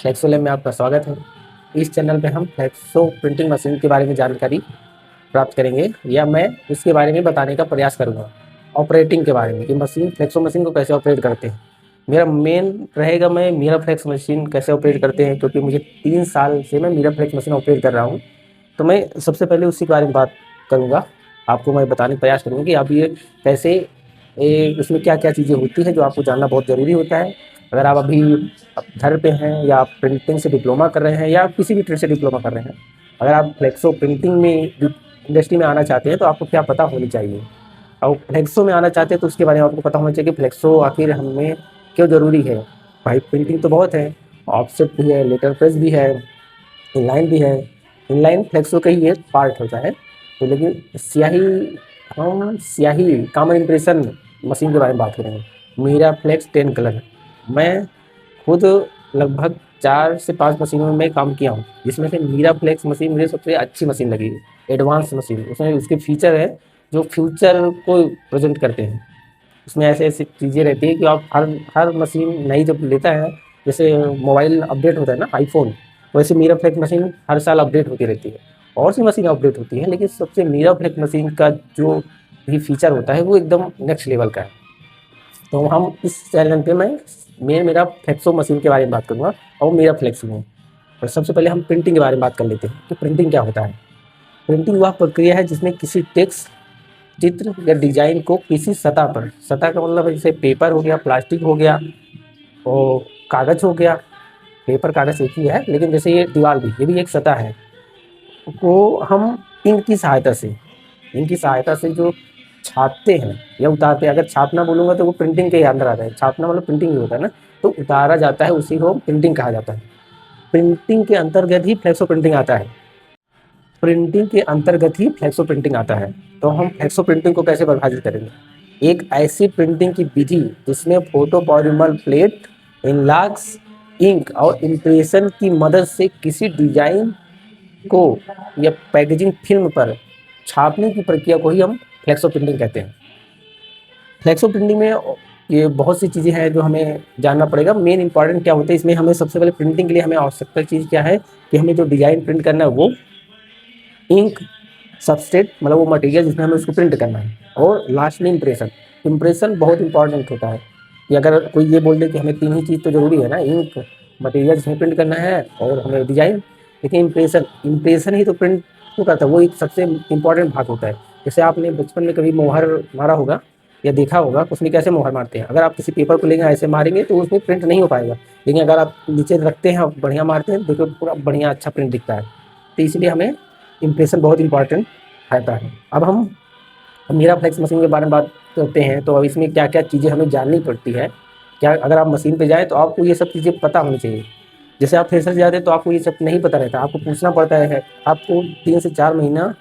Flexo lab में आपका स्वागत है। इस चैनल पे हम फ्लेक्सो प्रिंटिंग मशीन के बारे में जानकारी प्राप्त करेंगे या मैं उसके बारे में बताने का प्रयास करूँगा। ऑपरेटिंग के बारे में कि मशीन फ्लेक्सो मशीन को कैसे ऑपरेट करते हैं। मेरा मेन रहेगा मैं मिराफ्लेक्स मशीन कैसे ऑपरेट करते हैं, क्योंकि मुझे 3 साल से मैं मिराफ्लेक्स मशीन ऑपरेट कर रहा हूँ। तो मैं सबसे पहले उसी के बारे में बात करूँगा। आपको मैं बताने का प्रयास करूँगा कि आप ये कैसे उसमें क्या-क्या चीज़ें होती हैं जो आपको जानना बहुत ज़रूरी होता है। अगर आप अभी घर पे हैं या आप प्रिंटिंग से डिप्लोमा कर रहे हैं या आप किसी भी ट्रेड से डिप्लोमा कर रहे हैं, अगर आप फ्लेक्सो प्रिंटिंग में इंडस्ट्री में आना चाहते हैं तो आपको क्या पता होनी चाहिए। और फ्लेक्सो में आना चाहते हैं तो उसके बारे में आपको पता होना चाहिए कि फ्लेक्सो आखिर हमें क्यों ज़रूरी है। भाई प्रिंटिंग तो बहुत है, ऑफसेट भी है, लेटर प्रेस भी है, इनलाइन भी है। इनलाइन फ्लेक्सो का ही एक पार्ट होता है। तो लेकिन स्याही कॉमन इम्प्रेशन मशीन के बारे में बात करेंगे। मिराफ्लेक्स 10 कलर। मैं खुद लगभग 4 से 5 मशीनों में मैं काम किया हूँ, जिसमें से मिराफ्लेक्स मशीन मुझे सबसे अच्छी मशीन लगी, एडवांस मशीन। उसमें उसके फीचर है जो फ्यूचर को प्रेजेंट करते हैं। उसमें ऐसे-ऐसी चीज़ें रहती है कि आप हर मशीन नई जब लेता है, जैसे मोबाइल अपडेट होता है ना आईफ़ोन, वैसे मिराफ्लेक्स मशीन हर साल अपडेट होती रहती है। और सी मशीन अपडेट होती हैं, लेकिन सबसे मिराफ्लेक्स मशीन का जो भी फीचर होता है वो एकदम नेक्स्ट लेवल का है। तो हम इस चैनल पे मैं मेरा फ्लेक्सो मशीन के बारे में बात करूँगा और मिराफ्लेक्स में। और सबसे पहले हम प्रिंटिंग के बारे में बात कर लेते हैं कि प्रिंटिंग क्या होता है। प्रिंटिंग वह प्रक्रिया है जिसमें किसी टेक्स्ट, चित्र या डिजाइन को किसी सतह पर, सतह का मतलब जैसे पेपर हो गया, प्लास्टिक हो गया और कागज़ हो गया। पेपर कागज़ एक ही है, लेकिन जैसे ये दीवार भी, ये भी एक सतह है। को हम इंक की सहायता से जो छापते हैं या उतारते हैं। अगर छापना बोलूँगा तो वो प्रिंटिंग के अंदर आता है। छापना मतलब प्रिंटिंग ही होता है ना, तो उतारा जाता है, उसी को प्रिंटिंग कहा जाता है। प्रिंटिंग के अंतर्गत ही फ्लेक्सो प्रिंटिंग आता है। प्रिंटिंग के अंतर्गत ही फ्लेक्सो प्रिंटिंग आता है। तो हम फ्लेक्सो प्रिंटिंग को कैसे परिभाषित करेंगे? एक ऐसी प्रिंटिंग की विधि जिसमें फोटोपॉलीमर प्लेट, इनलाक्स, इंक और इम्प्रेशन की मदद से किसी डिजाइन को या पैकेजिंग फिल्म पर छापने की प्रक्रिया को ही हम फ्लेक्सो प्रिंटिंग कहते हैं। फ्लेक्सो प्रिंटिंग में ये बहुत सी चीज़ें हैं जो हमें जानना पड़ेगा। मेन इंपॉर्टेंट क्या होता है इसमें, हमें सबसे पहले प्रिंटिंग के लिए हमें आवश्यकता चीज़ क्या है कि हमें जो डिज़ाइन प्रिंट करना है वो इंक, सबस्ट्रेट मतलब वो मटेरियल जिसमें हमें उसको प्रिंट करना है, और लास्ट में इम्प्रेशन। इम्प्रेशन बहुत इंपॉर्टेंट होता है कि अगर कोई ये बोल दे कि हमें 3 ही चीज़ तो ज़रूरी है ना, इंक, मटेरियल जिसमें प्रिंट करना है और हमें डिज़ाइन, लेकिन इम्प्रेशन ही तो प्रिंट को करता है, वो एक सबसे इम्पॉर्टेंट भाग होता है। जैसे आपने बचपन में कभी मोहर मारा होगा या देखा होगा उसमें कैसे मोहर मारते हैं। अगर आप किसी पेपर को लेंगे ऐसे मारेंगे तो उसमें प्रिंट नहीं हो पाएगा, लेकिन अगर आप नीचे रखते हैं और बढ़िया मारते हैं, देखो पूरा बढ़िया अच्छा प्रिंट दिखता है। तो इसलिए हमें इम्प्रेशन बहुत इंपॉर्टेंट रहता है। अब हम मिराफ्लेक्स मशीन के बारे में बात करते हैं, तो अब इसमें क्या-क्या चीज़ें हमें जाननी पड़ती है। क्या अगर आप मशीन पे जाएँ तो आपको ये सब चीज़ें पता होनी चाहिए। जैसे आप फ्रेशर जाते हैं तो आपको ये सब नहीं पता रहता, आपको पूछना पड़ता है। आपको 3 से 4 महीना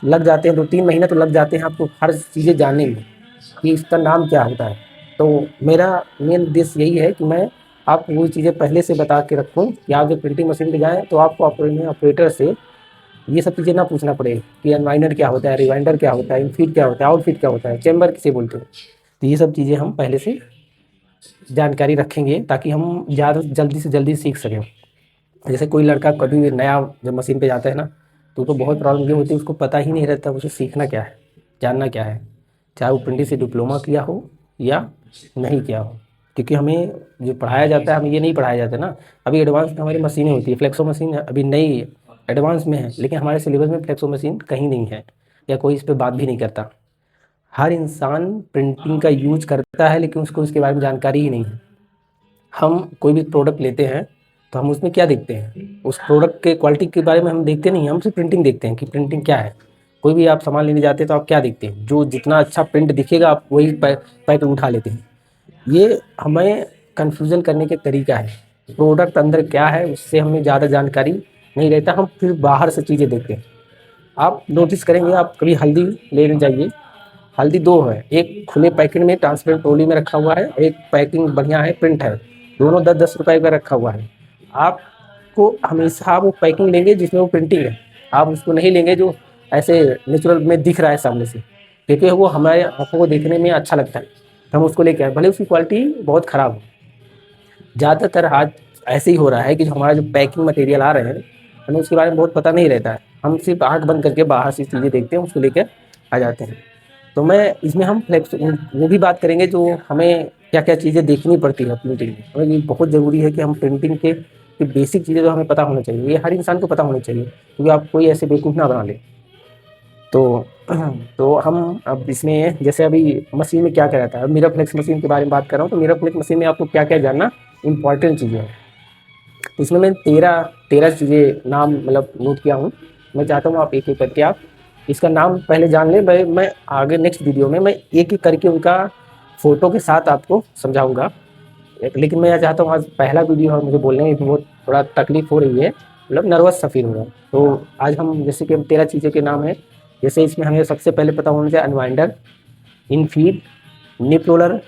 लग जाते हैं, 2-3 महीना तो लग जाते हैं आपको हर चीज़ें जानने में कि इसका नाम क्या होता है। तो मेरा मेन उद्देश्य यही है कि मैं आपको वो चीज़ें पहले से बता के रखूँ कि आप जब प्रिंटिंग मशीन पे जाएँ तो आपको अपने ऑपरेटर से ये सब चीज़ें ना पूछना पड़े कि अनवाइंडर क्या होता है, रिवाइंडर क्या होता है, इनफीड क्या होता है, आउटफीड क्या होता है, चेंबर किसे बोलते हैं। तो ये सब चीज़ें हम पहले से जानकारी रखेंगे ताकि हम ज़्यादा जल्दी से जल्दी सीख सकें। जैसे कोई लड़का कभी भी नया जब मशीन पे जाता है ना, तो उसको बहुत प्रॉब्लम ये होती है, उसको पता ही नहीं रहता उसे सीखना क्या है, जानना क्या है। चाहे वो प्रिंटिंग से डिप्लोमा किया हो या नहीं किया हो। क्योंकि हमें जो पढ़ाया जाता है, हमें ये नहीं पढ़ाया जाता ना। अभी एडवांस में हमारी मशीनें होती है, फ्लेक्सो मशीन अभी नई एडवांस में है, लेकिन हमारे सिलेबस में फ्लेक्सो मशीन कहीं नहीं है या कोई इस पे बात भी नहीं करता। हर इंसान प्रिंटिंग का यूज़ करता है, लेकिन उसको इसके बारे में जानकारी ही नहीं है। हम कोई भी प्रोडक्ट लेते हैं तो हम उसमें क्या देखते हैं, उस प्रोडक्ट के क्वालिटी के बारे में हम देखते नहीं हैं, हम सिर्फ प्रिंटिंग देखते हैं कि प्रिंटिंग क्या है। कोई भी आप सामान लेने जाते हैं तो आप क्या देखते हैं, जो जितना अच्छा प्रिंट दिखेगा आप वही पैक उठा लेते हैं। ये हमें कन्फ्यूज़न करने के तरीका है। प्रोडक्ट अंदर क्या है उससे हमें ज़्यादा जानकारी नहीं रहता, हम फिर बाहर से चीज़ें देखते हैं। आप नोटिस करेंगे, आप कभी हल्दी लेने जाइए, हल्दी 2 है, एक खुले पैकेट में ट्रांसपेरेंट ट्रॉली में रखा हुआ है, एक पैकिंग बढ़िया है, प्रिंट है। दोनों 10-10 रुपए का रखा हुआ है। आपको हमेशा वो पैकिंग लेंगे जिसमें वो प्रिंटिंग है। आप उसको नहीं लेंगे जो ऐसे नेचुरल में दिख रहा है सामने से, क्योंकि वो हमारे आँखों को देखने में अच्छा लगता है, तो हम उसको लेके आए, भले उसकी क्वालिटी बहुत ख़राब हो। ज़्यादातर आज ऐसे ही हो रहा है कि जो हमारा जो पैकिंग मटेरियल आ रहे हैं, हमें उसके बारे में बहुत पता नहीं रहता है। हम सिर्फ आँख बंद करके बाहर से चीज़ें देखते हैं, उसको लेकर आ जाते हैं। तो मैं इसमें हम फ्लेक्स वो भी बात करेंगे जो हमें क्या-क्या चीज़ें देखनी पड़ती है प्रिंटिंग में। और ये बहुत ज़रूरी है कि हम प्रिंटिंग के बेसिक चीज़ें जो हमें पता होना चाहिए, ये हर इंसान को पता होना चाहिए, क्योंकि आप कोई ऐसे बेवकूफ़ ना बना ले। तो तो हम अब इसमें जैसे अभी मशीन में क्या-क्या रहता है, मिररफ्लेक्स मशीन के बारे में बात कर रहा हूँ, तो मिररफ्लेक्स मशीन में आपको क्या-क्या जानना इम्पोर्टेंट चीज़ें हैं। तो इसमें मैं 13 चीज़ें नाम मतलब नोट किया हूँ। मैं चाहता हूँ आप एक-एक करके आप इसका नाम पहले जान लें। मैं आगे नेक्स्ट वीडियो में मैं एक-एक करके उनका फ़ोटो के साथ आपको समझाऊँगा। लेकिन मैं ये चाहता हूँ आज पहला वीडियो है, मुझे बोलने में बहुत थोड़ा तकलीफ़ हो रही है, मतलब नर्वस सा फ़ील हो रहा है। तो आज हम जैसे कि हम 13 चीज़ों के नाम हैं, जैसे इसमें हमें सबसे पहले पता होना चाहिए unwinder, infeed, nip roller,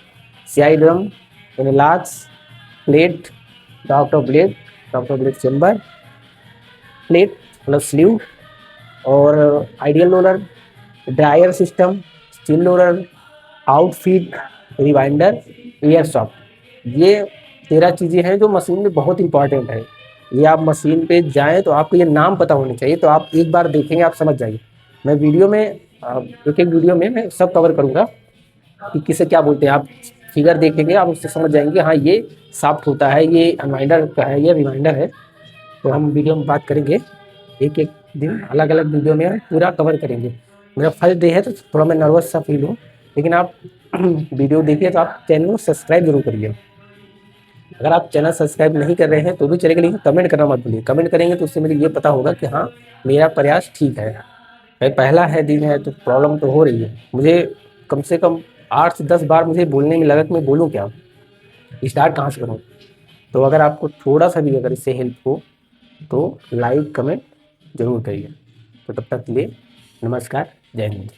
CI drum, anilox, plate, doctor blade chamber, plate मतलब स्लीव और ideal roller, dryer system, steel roller, outfeed, rewinder, air shaft. ये 13 चीज़ें हैं जो मशीन में बहुत इंपॉर्टेंट है। ये आप मशीन पे जाएँ तो आपको ये नाम पता होने चाहिए, तो आप एक बार देखेंगे आप समझ जाइए। मैं वीडियो में एक-एक वीडियो में मैं सब कवर करूँगा कि किसे क्या बोलते हैं। आप फिगर देखेंगे आप उससे समझ जाएँगे हाँ, ये शाफ्ट होता है, ये अनवाइंडर का है, ये रिवाइंडर है। तो हम वीडियो में बात करेंगे, एक-एक दिन अलग-अलग वीडियो में पूरा कवर करेंगे। मेरा फर्स्ट डे है तो थोड़ा मैं नर्वस सा फ़ील हूँ, लेकिन आप वीडियो देखिए तो आप चैनल को सब्सक्राइब ज़रूर करिए। अगर आप चैनल सब्सक्राइब नहीं कर रहे हैं तो भी चलेगा, लेकिन कमेंट करना मत भूलिए। कमेंट करेंगे तो उससे मुझे ये पता होगा कि हाँ, मेरा प्रयास ठीक है। भाई पहला है दिन है तो प्रॉब्लम तो हो रही है। मुझे कम से कम 8 से 10 बार मुझे बोलने में लगा कि मैं बोलूँ क्या? स्टार्ट कहाँ से करूँ? तो अगर आपको थोड़ा-सा भी अगर इससे हेल्प हो तो लाइक, कमेंट ज़रूर करिए। तो तब तक के लिए नमस्कार, जय हिंद।